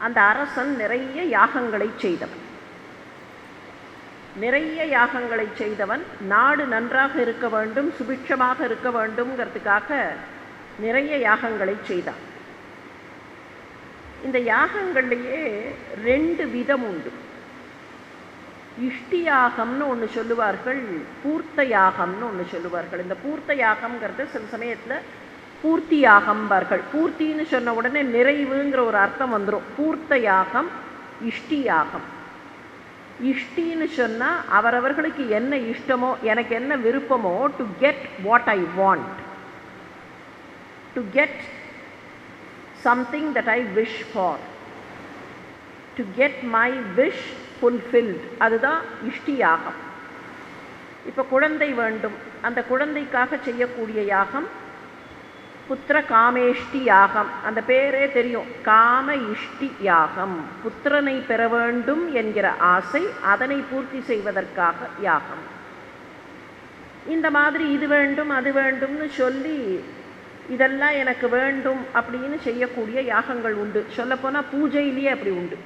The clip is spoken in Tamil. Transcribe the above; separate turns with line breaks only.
அந்த அரசன் நிறைய யாகங்களை செய்தவன். நிறைய யாகங்களை செய்தவன் நாடு நன்றாக இருக்க வேண்டும், சுபிட்சமாக இருக்க வேண்டும்ங்கிறதுக்காக நிறைய யாகங்களை செய்தான். இந்த யாகங்கள்லேயே 2 விதம் உண்டு. இஷ்டி யாகம்னு ஒன்று சொல்லுவார்கள், பூர்த்த யாகம்னு ஒன்று சொல்லுவார்கள். இந்த பூர்த்த யாகம்ங்கிறது சில சமயத்தில் பூர்த்தி யாகம்பார்கள். பூர்த்தின்னு சொன்ன உடனே நிறைவுங்கிற ஒரு அர்த்தம் வந்துடும். பூர்த்த யாகம், இஷ்டி யாகம். இஷ்டின்னு சொன்னால் அவரவர்களுக்கு என்ன இஷ்டமோ, எனக்கு என்ன விருப்பமோ, to get what I want, to get something that I wish for, to get my wish fulfilled, அதுதான் இஷ்டி யாகம். இப்போ குழந்தை வேண்டும், அந்த குழந்தைக்காக செய்யக்கூடிய யாகம் புத்திர காமேஷ்டி யாகம். அந்த பேரே தெரியும், காம இஷ்டி யாகம். புத்திரனை பெற வேண்டும் என்கிற ஆசை, அதனை பூர்த்தி செய்வதற்காக யாகம். இந்த மாதிரி இது வேண்டும் அது வேண்டும்னு சொல்லி இதெல்லாம் எனக்கு வேண்டும் அப்படின்னு செய்யக்கூடிய யாகங்கள் உண்டு. சொல்லப்போனால் பூஜையிலேயே அப்படி உண்டு.